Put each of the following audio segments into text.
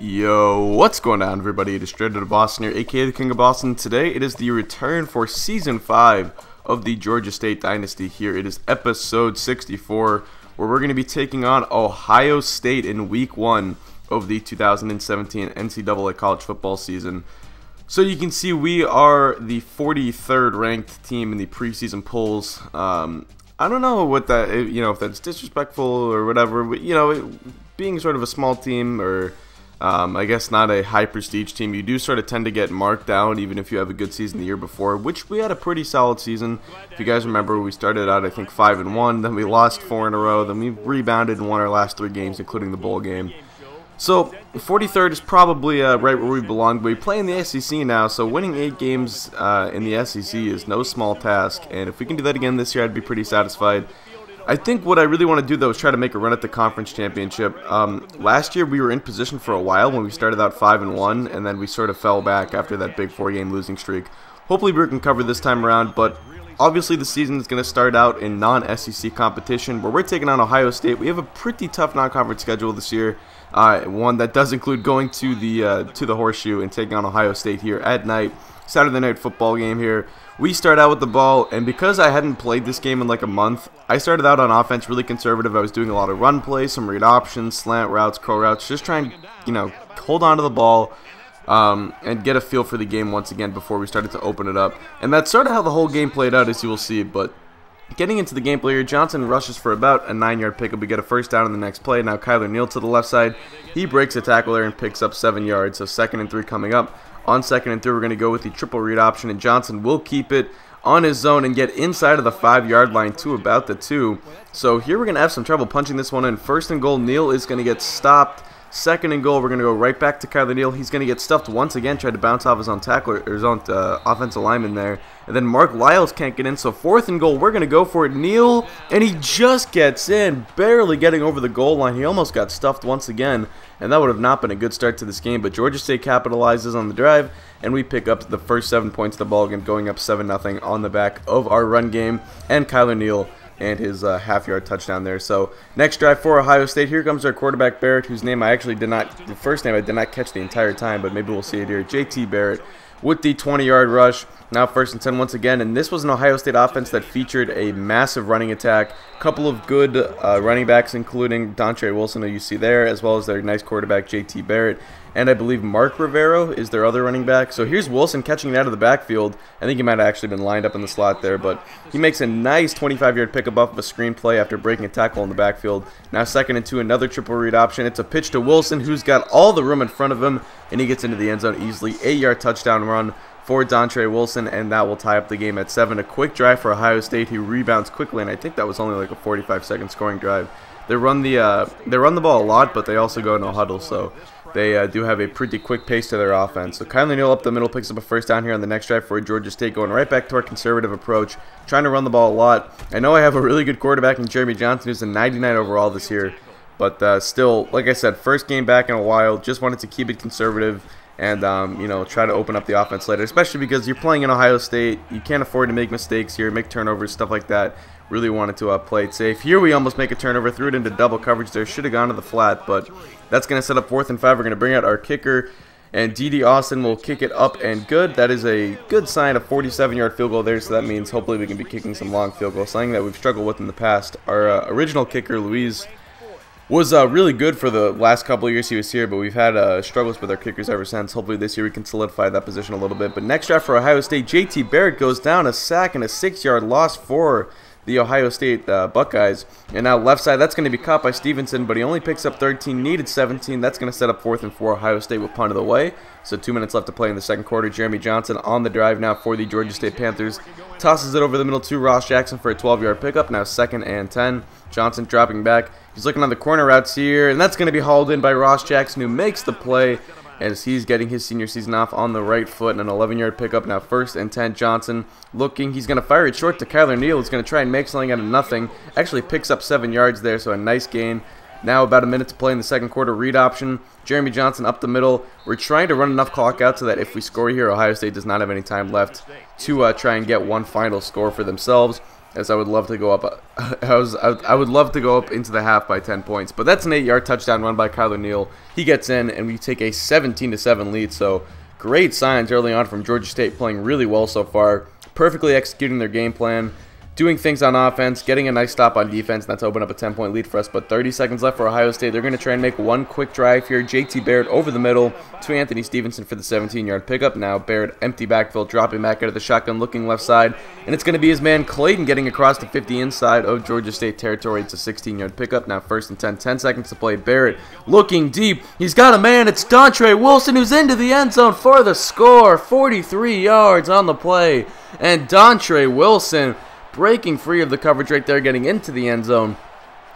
Yo, what's going on, everybody? It is Straight Outta Boston here, aka the King of Boston. Today it is the return for Season 5 of the Georgia State Dynasty here. It is episode 64, where we're going to be taking on Ohio State in Week 1 of the 2017 NCAA college football season. So you can see we are the 43rd ranked team in the preseason polls. I don't know what that, if that's disrespectful or whatever, but, being sort of a small team or I guess not a high prestige team, you do sort of tend to get marked down even if you have a good season the year before, which we had a pretty solid season. If you guys remember, we started out I think 5-1, then we lost 4 in a row, then we rebounded and won our last 3 games, including the bowl game. So 43rd is probably right where we belong, but we play in the SEC now, so winning 8 games in the SEC is no small task, and if we can do that again this year, I'd be pretty satisfied. I think what I really want to do, though, is try to make a run at the conference championship. Last year, we were in position for a while when we started out 5-1, and then we sort of fell back after that big 4-game losing streak. Hopefully, we can cover this time around, but obviously, the season is going to start out in non-SEC competition, where we're taking on Ohio State. We have a pretty tough non-conference schedule this year, one that does include going to the Horseshoe and taking on Ohio State here at night. Saturday night football game here. We start out with the ball, and because I hadn't played this game in like a month, I started out on offense really conservative. I was doing a lot of run plays, some read options, slant routes, curl routes, just trying to, hold on to the ball and get a feel for the game once again before we started to open it up. And that's sort of how the whole game played out, as you will see. But getting into the gameplay here, Johnson rushes for about a 9-yard pickup. We get a first down on the next play. Now Kyler Neal to the left side. He breaks a tackle there and picks up 7 yards. So 2nd and 3 coming up. On 2nd and 3, we're going to go with the triple read option, and Johnson will keep it on his zone and get inside of the 5-yard line to about the 2. So here we're going to have some trouble punching this one in. 1st and goal, Neal is going to get stopped. 2nd and goal, we're going to go right back to Kyler Neal. He's going to get stuffed once again, tried to bounce off his own tackler, or his own offensive lineman there. And then Mark Lyles can't get in, so 4th and goal, we're going to go for it. Neal, and he just gets in, barely getting over the goal line. He almost got stuffed once again, and that would have not been a good start to this game. But Georgia State capitalizes on the drive, and we pick up the first 7 points of the ball game, going up 7-0 on the back of our run game and Kyler Neal and his half-yard touchdown there. So next drive for Ohio State. Here comes our quarterback Barrett, whose name I actually the first name I did not catch the entire time, but maybe we'll see it here. JT Barrett with the 20-yard rush. Now 1st and 10 once again, and this was an Ohio State offense that featured a massive running attack. A couple of good running backs, including Dontre Wilson, who you see there, as well as their nice quarterback JT Barrett. And I believe Mark Rivero is their other running back. So here's Wilson catching it out of the backfield. I think he might have actually been lined up in the slot there, but he makes a nice 25-yard pickup off of a screen play after breaking a tackle in the backfield. Now 2nd and 2, another triple read option. It's a pitch to Wilson, who's got all the room in front of him, and he gets into the end zone easily. 8-yard touchdown run for Dontre Wilson, and that will tie up the game at 7. A quick drive for Ohio State. He rebounds quickly, and I think that was only like a 45-second scoring drive. They run the ball a lot, but they also go no huddle, so they do have a pretty quick pace to their offense. So Kyler Neal up the middle picks up a first down here on the next drive for Georgia State, going right back to our conservative approach, trying to run the ball a lot. I know I have a really good quarterback in Jeremy Johnson, who's a 99 overall this year, but still, like I said, first game back in a while, just wanted to keep it conservative and try to open up the offense later, especially because you're playing in Ohio State. You can't afford to make mistakes here, make turnovers, stuff like that. Really wanted to play it safe. Here we almost make a turnover, threw it into double coverage there. Should have gone to the flat, but that's going to set up 4th and 5. We're going to bring out our kicker, and D.D. Austin will kick it up and good. That is a good sign, a 47-yard field goal there, so that means hopefully we can be kicking some long field goals, something that we've struggled with in the past. Our original kicker, Luis, was really good for the last couple of years he was here, but we've had struggles with our kickers ever since. Hopefully this year we can solidify that position a little bit. But next drive for Ohio State, JT Barrett goes down, a sack and a 6-yard loss for the Ohio State Buckeyes. And now left side, that's going to be caught by Stevenson, but he only picks up 13, needed 17. That's going to set up 4th and 4. Ohio State will punt it away. So 2 minutes left to play in the second quarter. Jeremy Johnson on the drive now for the Georgia State Panthers. Tosses it over the middle to Ross Jackson for a 12-yard pickup. Now 2nd and 10. Johnson dropping back. He's looking on the corner routes here, and that's going to be hauled in by Ross Jackson, who makes the play as he's getting his senior season off on the right foot, and an 11-yard pickup. Now 1st and 10, Johnson looking. He's going to fire it short to Kyler Neal. He's going to try and make something out of nothing. Actually picks up 7 yards there, so a nice gain. Now about a minute to play in the second quarter. Read option. Jeremy Johnson up the middle. We're trying to run enough clock out so that if we score here, Ohio State does not have any time left to try and get one final score for themselves. as I would love to go up. I would love to go up into the half by 10 points. But that's an 8-yard touchdown run by Kyler Neal. He gets in, and we take a 17-7 lead. So great signs early on from Georgia State, playing really well so far, perfectly executing their game plan, doing things on offense, getting a nice stop on defense, and that's opened up a 10-point lead for us. But 30 seconds left for Ohio State. They're going to try and make one quick drive here. JT Barrett over the middle to Anthony Stevenson for the 17-yard pickup. Now Barrett, empty backfield, dropping back out of the shotgun, looking left side, and it's going to be his man Clayton getting across the 50 inside of Georgia State territory. It's a 16-yard pickup. Now 1st and 10, 10 seconds to play. Barrett looking deep. He's got a man. It's Dontre Wilson who's into the end zone for the score. 43 yards on the play, and Dontre Wilson breaking free of the coverage right there, getting into the end zone,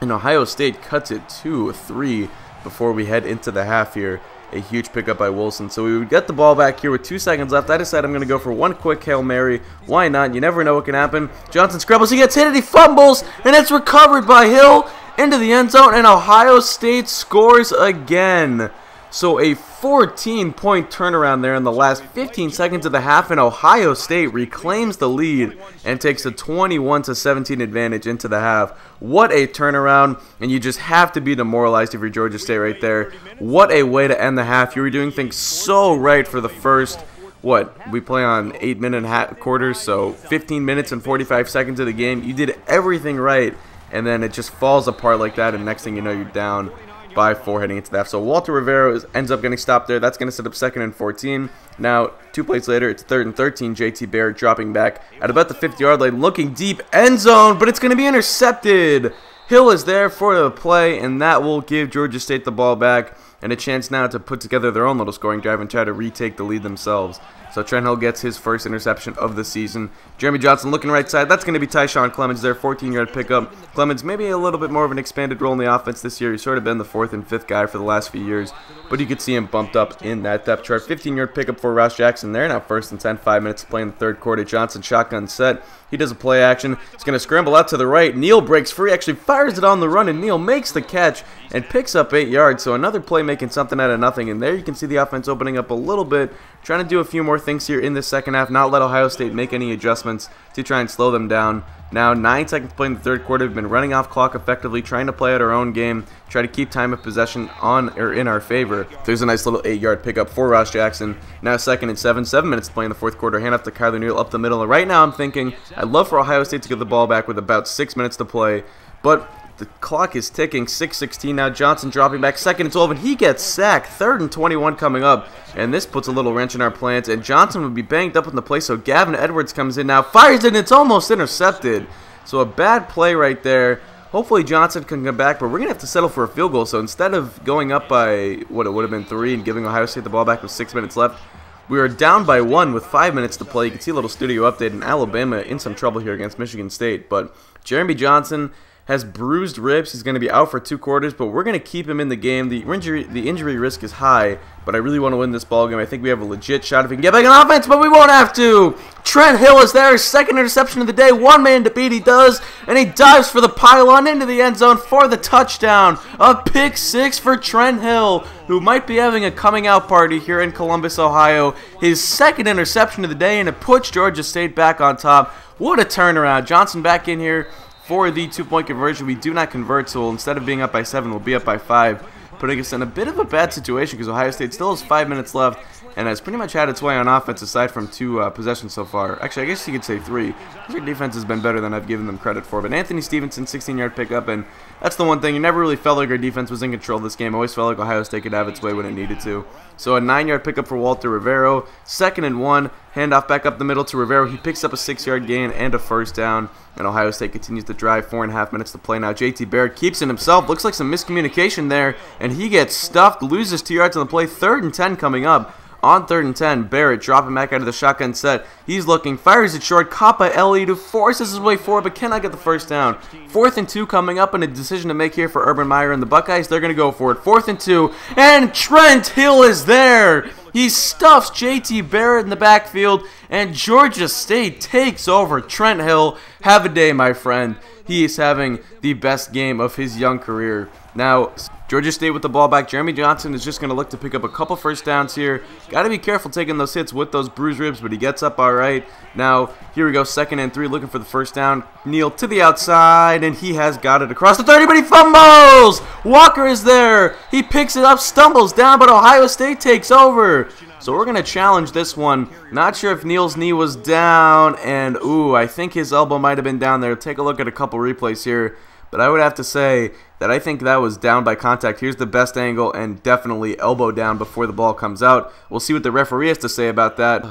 and Ohio State cuts it 2-3 before we head into the half here. A huge pickup by Wilson. So we would get the ball back here with 2 seconds left. I decided I'm going to go for one quick Hail Mary. Why not? You never know what can happen. Johnson scrambles. He gets hit and he fumbles, and it's recovered by Hill into the end zone, and Ohio State scores again. So a 14-point turnaround there in the last 15 seconds of the half, and Ohio State reclaims the lead and takes a 21-17 advantage into the half. What a turnaround, and you just have to be demoralized if you're Georgia State right there. What a way to end the half. You were doing things so right for the first, we play on 8-minute quarters, so 15 minutes and 45 seconds of the game. You did everything right, and then it just falls apart like that, and next thing you know, you're down by 4 heading into that. So Walter Rivera ends up getting stopped there. That's going to set up 2nd and 14. Now, 2 plays later, it's 3rd and 13. JT Barrett dropping back at about the 50-yard line, looking deep, end zone, but it's going to be intercepted. Hill is there for the play, and that will give Georgia State the ball back and a chance now to put together their own little scoring drive and try to retake the lead themselves. So Trent Hill gets his first interception of the season. Jeremy Johnson looking right side. That's going to be Tyshawn Clemens there, 14-yard pickup. Clemens maybe a little bit more of an expanded role in the offense this year. He's sort of been the 4th and 5th guy for the last few years, but you could see him bumped up in that depth chart. 15-yard pickup for Ross Jackson there. Now 1st and 10, 5 minutes to play in the 3rd quarter. Johnson shotgun set. He does a play action. He's going to scramble out to the right. Neal breaks free, actually fires it on the run, and Neal makes the catch and picks up 8 yards. So another play making something out of nothing. And there you can see the offense opening up a little bit, trying to do a few more things here in the second half, not let Ohio State make any adjustments to try and slow them down. Now 9 seconds to play in the 3rd quarter. We've been running off clock effectively, trying to play out our own game, try to keep time of possession on or in our favor. There's a nice little 8-yard pickup for Ross Jackson. Now 2nd and 7, 7 minutes to play in the 4th quarter. Hand off to Kyler Neal up the middle. And right now I'm thinking I'd love for Ohio State to get the ball back with about 6 minutes to play, but the clock is ticking. 6:16 now. Johnson dropping back, 2nd and 12, and he gets sacked. 3rd and 21 coming up, and this puts a little wrench in our plans, and Johnson would be banged up in the play, so Gavin Edwards comes in now, fires it, and it's almost intercepted. So a bad play right there. Hopefully Johnson can come back, but we're going to have to settle for a field goal. So instead of going up by what it would have been 3 and giving Ohio State the ball back with 6 minutes left, we are down by 1 with 5 minutes to play. You can see a little studio update in Alabama in some trouble here against Michigan State. But Jeremy Johnson has bruised ribs. He's going to be out for 2 quarters, but we're going to keep him in the game. The injury risk is high, but I really want to win this ball game. I think we have a legit shot if we can get back on offense, but we won't have to. Trent Hill is there, 2nd interception of the day. 1 man to beat, he does, and he dives for the pylon into the end zone for the touchdown. A pick 6 for Trent Hill, who might be having a coming out party here in Columbus, Ohio. His 2nd interception of the day, and it puts Georgia State back on top. What a turnaround. Johnson back in here for the 2-point conversion. We do not convert, so instead of being up by 7, we'll be up by 5, putting us in a bit of a bad situation because Ohio State still has 5 minutes left and has pretty much had its way on offense aside from 2 possessions so far. Actually, I guess you could say 3. Their defense has been better than I've given them credit for. But Anthony Stevenson, 16-yard pickup, and that's the one thing. You never really felt like our defense was in control of this game. I always felt like Ohio State could have its way when it needed to. So a 9-yard pickup for Walter Rivera. 2nd and 1. Handoff back up the middle to Rivera. He picks up a 6-yard gain and a 1st down. And Ohio State continues to drive. 4.5 minutes to play now. JT Barrett keeps it himself. Looks like some miscommunication there. And he gets stuffed. Loses 2 yards on the play. 3rd and 10 coming up. On 3rd and 10, Barrett dropping back out of the shotgun set. He's looking, fires it short, caught by Elliott, who forces his way forward but cannot get the 1st down. 4th and 2 coming up, and a decision to make here for Urban Meyer and the Buckeyes. They're going to go for it. 4th and 2, and Trent Hill is there. He stuffs JT Barrett in the backfield, and Georgia State takes over. Trent Hill, have a day, my friend. He is having the best game of his young career. Now, Georgia State with the ball back. Jeremy Johnson is just going to look to pick up a couple first downs here. Got to be careful taking those hits with those bruised ribs, but he gets up all right. Now, here we go, 2nd and 3, looking for the first down. Neal to the outside, and he has got it across the 30, but he fumbles! Walker is there. He picks it up, stumbles down, but Ohio State takes over. So we're going to challenge this one. Not sure if Neal's knee was down, and ooh, I think his elbow might have been down there. Take a look at a couple replays here. But I would have to say that I think that was down by contact. Here's the best angle, and definitely elbow down before the ball comes out. We'll see what the referee has to say about that.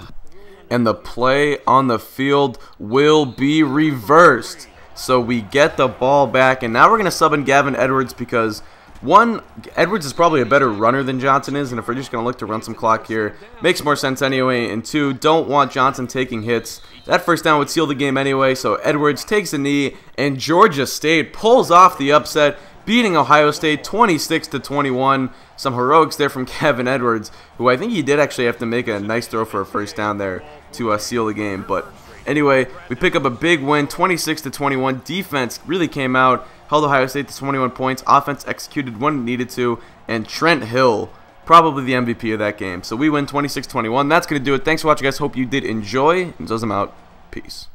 And the play on the field will be reversed. So we get the ball back, and now we're going to sub in Gavin Edwards because, one, Edwards is probably a better runner than Johnson is, and if we're just going to look to run some clock here, makes more sense anyway. And 2, don't want Johnson taking hits. That first down would seal the game anyway, so Edwards takes a knee, and Georgia State pulls off the upset, beating Ohio State 26-21. Some heroics there from Gavin Edwards, who I think he did actually have to make a nice throw for a first down there to seal the game. But anyway, we pick up a big win, 26-21. Defense really came out, held Ohio State to 21 points. Offense executed when it needed to, and Trent Hill, probably the MVP of that game. So we win 26-21. That's going to do it. Thanks for watching, guys. Hope you did enjoy. And I'm out. Peace.